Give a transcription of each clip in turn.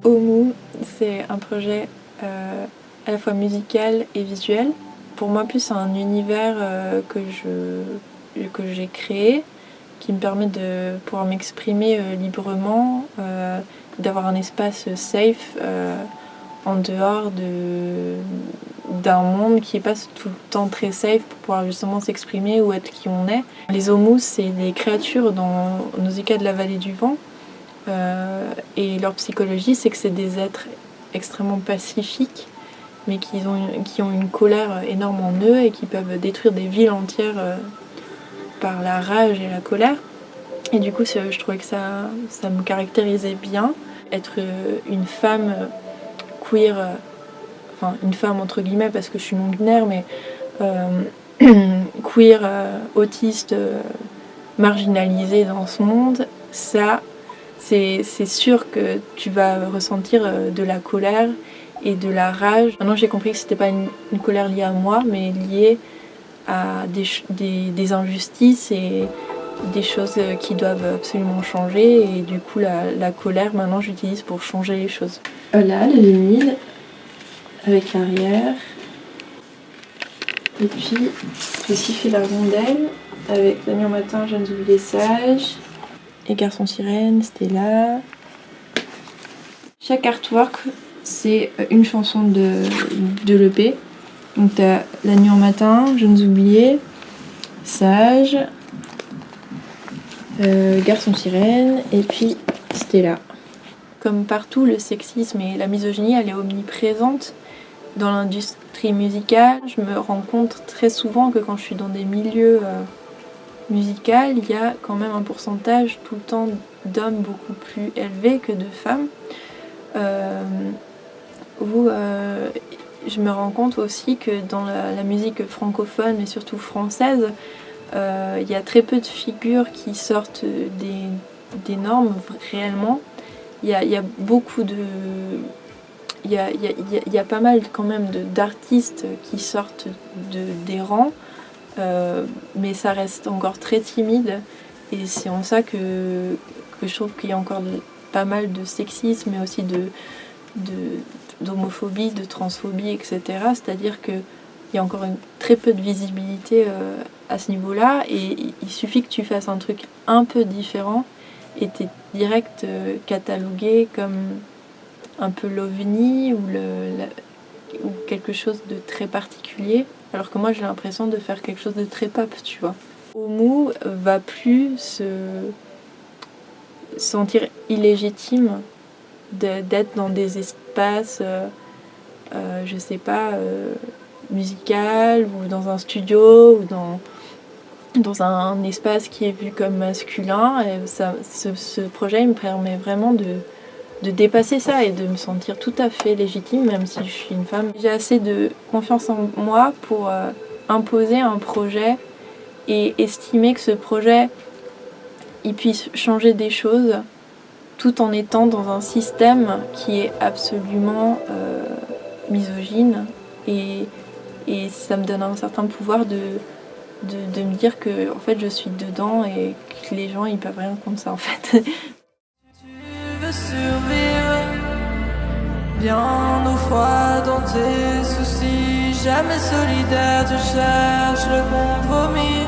Omu, c'est un projet à la fois musical et visuel. Pour moi, plus c'est un univers que j'ai créé, qui me permet de pouvoir m'exprimer librement, d'avoir un espace safe en dehors d'un monde qui n'est pas tout le temps très safe pour pouvoir justement s'exprimer ou être qui on est. Les Omus, c'est des créatures dans Nausicaa de la vallée du vent. Et leur psychologie, c'est que c'est des êtres extrêmement pacifiques, mais qui ont une colère énorme en eux et qui peuvent détruire des villes entières par la rage et la colère. Et du coup, je trouvais que ça me caractérisait bien. Être une femme queer, enfin une femme entre guillemets parce que je suis non-binaire, mais queer, autiste, marginalisée dans ce monde, ça, c'est sûr que tu vas ressentir de la colère et de la rage. Maintenant, j'ai compris que c'était pas une colère liée à moi, mais liée à des injustices et des choses qui doivent absolument changer. Et du coup, la colère, maintenant, j'utilise pour changer les choses. Là, le limite avec l'arrière. Et puis, j'ai aussi fait la rondelle avec La nuit au matin, Jeunes oubliés sages. Et Garçon sirène, c'était là. Chaque artwork, c'est une chanson de l'EP. Donc t'as La nuit au matin, Jeunes oubliés, Sage, Garçon sirène, et puis Stella. Comme partout, le sexisme et la misogynie, elle est omniprésente dans l'industrie musicale. Je me rends compte très souvent que quand je suis dans des milieux musicaux, il y a quand même un pourcentage tout le temps d'hommes beaucoup plus élevé que de femmes. Je me rends compte aussi que dans la musique francophone, mais surtout française, il y a très peu de figures qui sortent des normes réellement. Il y a beaucoup de... Il y a pas mal quand même d'artistes qui sortent des rangs, mais ça reste encore très timide. Et c'est en ça que je trouve qu'il y a encore pas mal de sexisme, mais aussi d'homophobie, de transphobie, etc. C'est-à-dire qu'il y a encore très peu de visibilité à ce niveau-là, et il suffit que tu fasses un truc un peu différent et t'es direct catalogué comme un peu l'ovni ou quelque chose de très particulier, alors que moi j'ai l'impression de faire quelque chose de très pop, tu vois. Omu va plus se sentir illégitime d'être dans des espaces, je sais pas, musical ou dans un studio ou dans un espace qui est vu comme masculin. Et ce projet il me permet vraiment de dépasser ça et de me sentir tout à fait légitime, même si je suis une femme. J'ai assez de confiance en moi pour imposer un projet et estimer que ce projet il puisse changer des choses tout en étant dans un système qui est absolument misogyne, et ça me donne un certain pouvoir de me dire que en fait je suis dedans et que les gens ils peuvent rien contre ça en fait. Tu veux survivre bien au froid dans tes soucis, jamais solidaire, tu cherches le compromis.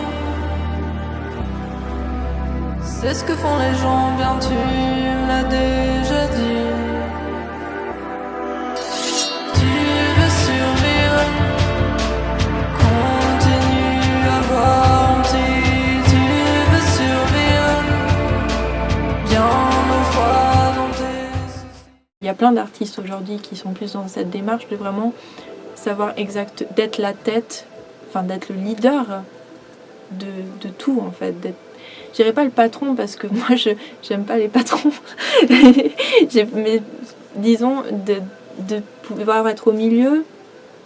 C'est ce que font les gens, bien tu me l'as déjà dit. Tu veux survivre, continue à voir honte. Tu veux survivre, bien au froid dans tes soucis. Il y a plein d'artistes aujourd'hui qui sont plus dans cette démarche de vraiment savoir d'être la tête, enfin d'être le leader de tout en fait, je dirais pas le patron parce que moi j'aime pas les patrons, mais disons de pouvoir être au milieu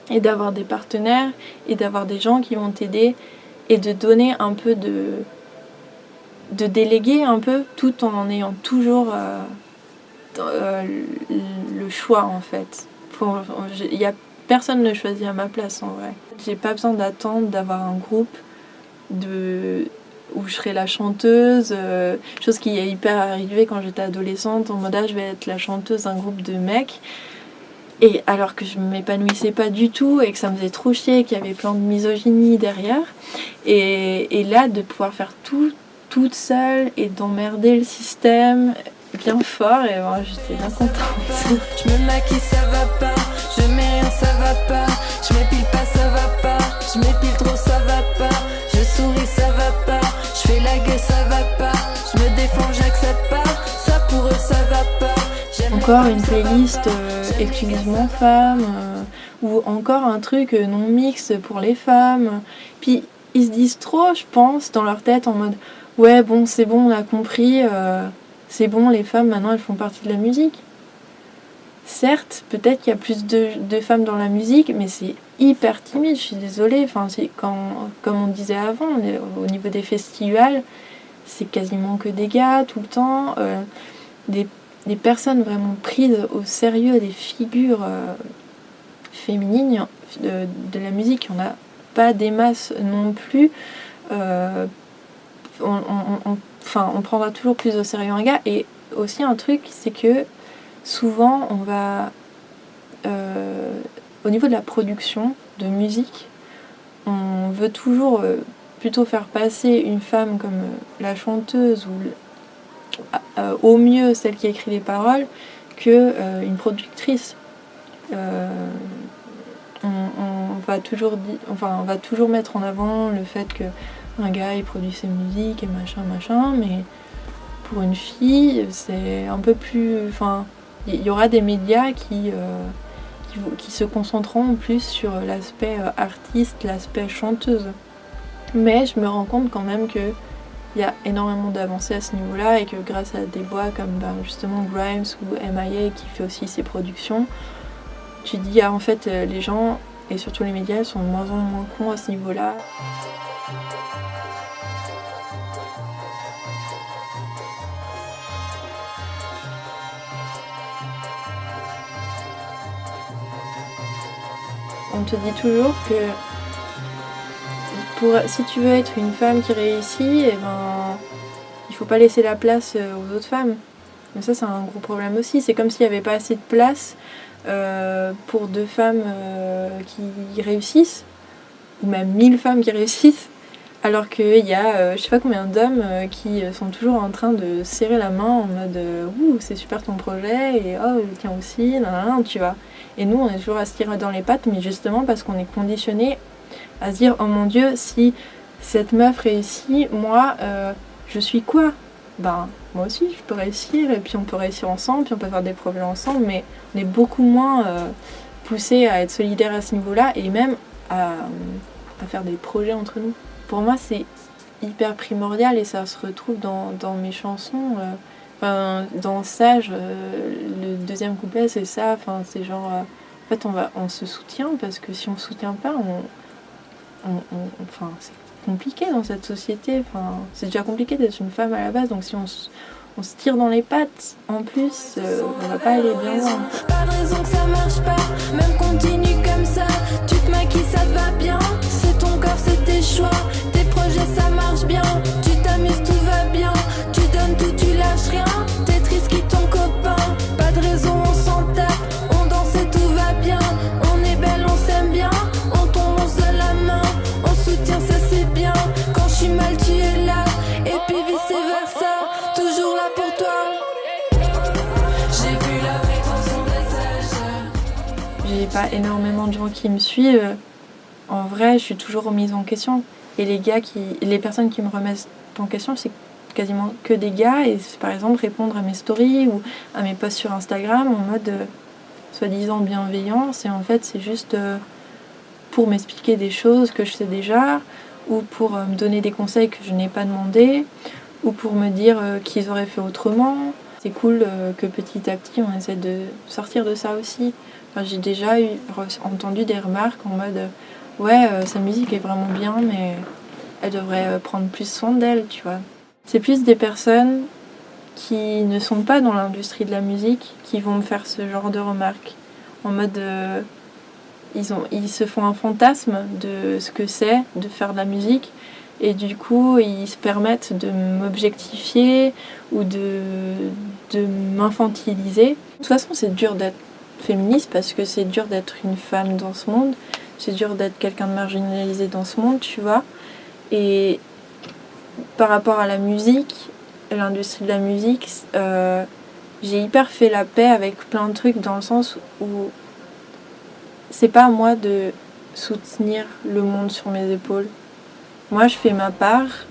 et d'avoir des partenaires et d'avoir des gens qui vont t'aider et de donner un peu de déléguer un peu tout en ayant toujours le choix en fait. Personne ne choisit à ma place en vrai. J'ai pas besoin d'attendre d'avoir un groupe, de où je serai la chanteuse, chose qui est hyper arrivée quand j'étais adolescente, en mode je vais être la chanteuse d'un groupe de mecs. Et alors que je m'épanouissais pas du tout et que ça me faisait trop chier, qu'il y avait plein de misogynie derrière. Et là, de pouvoir faire tout toute seule et d'emmerder le système bien fort, et ben, j'étais bien contente. Je me maquille, ça va pas. Je mets rien, ça va pas. Je m'épile pas, ça va pas. Je m'épile trop, ça va pas. Je souris, ça va pas. Je fais la gueule, ça va pas. Je me défends, j'accepte pas. Ça pour eux, ça va pas. Encore une playlist exclusivement femmes, ou encore un truc non mixte pour les femmes. Puis ils se disent trop, je pense, dans leur tête en mode ouais bon c'est bon, on a compris, c'est bon, les femmes maintenant elles font partie de la musique. Certes, peut-être qu'il y a plus de femmes dans la musique, mais c'est hyper timide, je suis désolée. Enfin, comme on disait avant, au niveau des festivals, c'est quasiment que des gars tout le temps. Des personnes vraiment prises au sérieux, des figures féminines de la musique, il n'y en a pas des masses non plus. On prendra toujours plus au sérieux un gars. Et aussi un truc, c'est que souvent on va au niveau de la production de musique, on veut toujours plutôt faire passer une femme comme la chanteuse ou au mieux celle qui écrit les paroles que une productrice. On va toujours mettre en avant le fait que un gars il produit ses musiques et machin, mais pour une fille c'est un peu plus, enfin il y aura des médias qui se concentreront plus sur l'aspect artiste, l'aspect chanteuse, mais je me rends compte quand même que il y a énormément d'avancées à ce niveau-là, et que grâce à des voix comme justement Grimes ou MIA qui fait aussi ses productions, tu dis en fait les gens et surtout les médias sont de moins en moins cons à ce niveau-là. On te dit toujours que si tu veux être une femme qui réussit, il faut pas laisser la place aux autres femmes. Mais ça c'est un gros problème aussi. C'est comme s'il n'y avait pas assez de place pour 2 femmes qui réussissent, ou même 1000 femmes qui réussissent, alors qu'il y a je sais pas combien d'hommes qui sont toujours en train de serrer la main en mode ouh c'est super ton projet, et oh tiens aussi, tu vois. Et nous on est toujours à se tirer dans les pattes, mais justement parce qu'on est conditionné à se dire oh mon dieu, si cette meuf réussit, moi je suis quoi? Ben moi aussi je peux réussir, et puis on peut réussir ensemble, puis on peut faire des projets ensemble, mais on est beaucoup moins poussé à être solidaire à ce niveau-là, et même à faire des projets entre nous. Pour moi c'est hyper primordial, et ça se retrouve dans mes chansons. Dans Sage, le deuxième couplet c'est ça, c'est genre en fait on se soutient, parce que si on se soutient pas c'est compliqué dans cette société. C'est déjà compliqué d'être une femme à la base, donc si on se tire dans les pattes, en plus, on va pas aller bien loin. Pas de raison que ça marche pas, même continue comme ça. Tu te maquilles, ça te va bien. C'est ton corps, c'est tes choix. Tes projets, ça marche bien. Tu t'amuses, tout va bien. Tu donnes tout, tu lâches rien. T'es triste, qui ton copain. Pas de raison, on s'en tape. On danse et tout va bien. On est belle, on s'aime bien. On tombe, on se donne la main. On soutient, ça c'est bien. Quand je suis mal, tu es là. Et puis vice versa. Toujours là pour toi. J'ai vu la vraie dans son message. J'ai pas énormément de gens qui me suivent. En vrai, je suis toujours remise en question. Et les personnes qui me remettent en question, c'est quasiment que des gars. Et c'est par exemple répondre à mes stories ou à mes posts sur Instagram en mode soi-disant bienveillance. Et en fait, c'est juste pour m'expliquer des choses que je sais déjà, ou pour me donner des conseils que je n'ai pas demandé, ou pour me dire qu'ils auraient fait autrement. C'est cool que petit à petit on essaie de sortir de ça aussi. J'ai déjà entendu des remarques en mode ouais sa musique est vraiment bien, mais elle devrait prendre plus soin d'elle, tu vois. C'est plus des personnes qui ne sont pas dans l'industrie de la musique qui vont me faire ce genre de remarques en mode ils se font un fantasme de ce que c'est de faire de la musique, et du coup ils se permettent de m'objectifier ou de m'infantiliser. De toute façon c'est dur d'être féministe parce que c'est dur d'être une femme dans ce monde, c'est dur d'être quelqu'un de marginalisé dans ce monde, tu vois. Et par rapport à la musique, l'industrie de la musique, j'ai hyper fait la paix avec plein de trucs dans le sens où c'est pas à moi de soutenir le monde sur mes épaules. Moi, je fais ma part.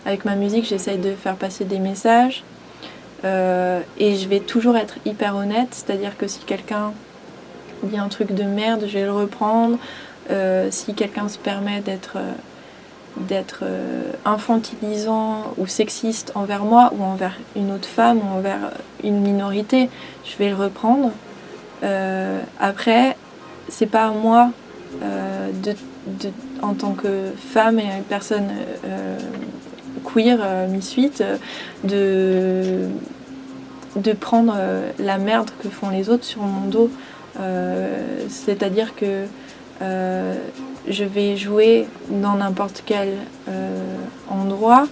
Avec ma musique, j'essaye de faire passer des messages. Et je vais toujours être hyper honnête, c'est-à-dire que si quelqu'un dit un truc de merde, je vais le reprendre. Si quelqu'un se permet d'être infantilisant ou sexiste envers moi ou envers une autre femme ou envers une minorité, je vais le reprendre. Après, c'est pas à moi en tant que femme et personne queer, mi-suite, de prendre la merde que font les autres sur mon dos. C'est-à-dire que je vais jouer dans n'importe quel endroit.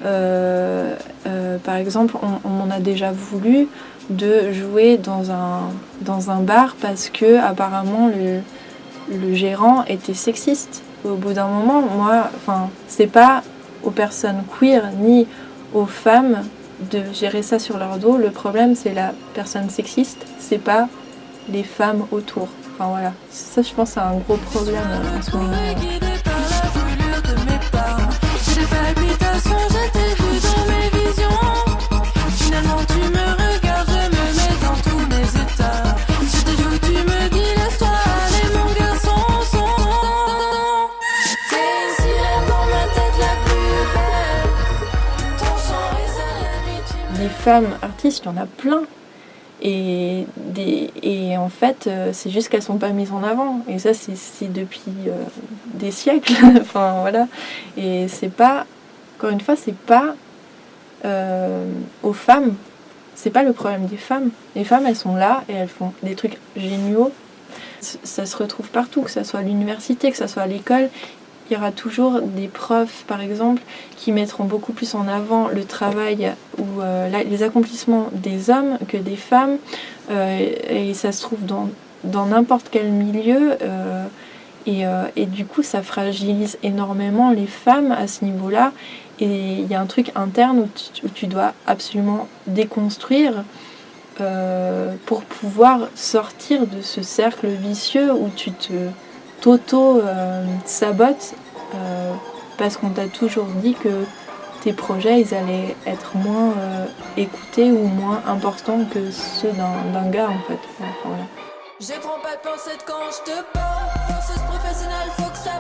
Par exemple, on m'en a déjà voulu de jouer dans un bar parce que apparemment le gérant était sexiste. Au bout d'un moment, c'est pas aux personnes queer ni aux femmes de gérer ça sur leur dos. Le problème, c'est la personne sexiste, c'est pas les femmes autour. Enfin voilà, ça je pense c'est un gros problème en ce moment. Des femmes artistes, il y en a plein. Et en fait, c'est juste qu'elles sont pas mises en avant. Et ça, c'est depuis des siècles. Enfin, voilà. Et c'est pas, encore une fois, c'est pas aux femmes. C'est pas le problème des femmes. Les femmes, elles sont là et elles font des trucs géniaux. Ça se retrouve partout, que ça soit à l'université, que ça soit à l'école. Il y aura toujours des profs, par exemple, qui mettront beaucoup plus en avant le travail ou les accomplissements des hommes que des femmes. Et ça se trouve dans n'importe quel milieu. Et du coup, ça fragilise énormément les femmes à ce niveau-là. Et il y a un truc interne où tu dois absolument déconstruire pour pouvoir sortir de ce cercle vicieux où tu t'auto-sabotes parce qu'on t'a toujours dit que tes projets ils allaient être moins écoutés ou moins importants que ceux d'un gars en fait. Enfin, voilà. Je prends pas de pensée quand je te parle. Danseuse professionnelle, faut que ça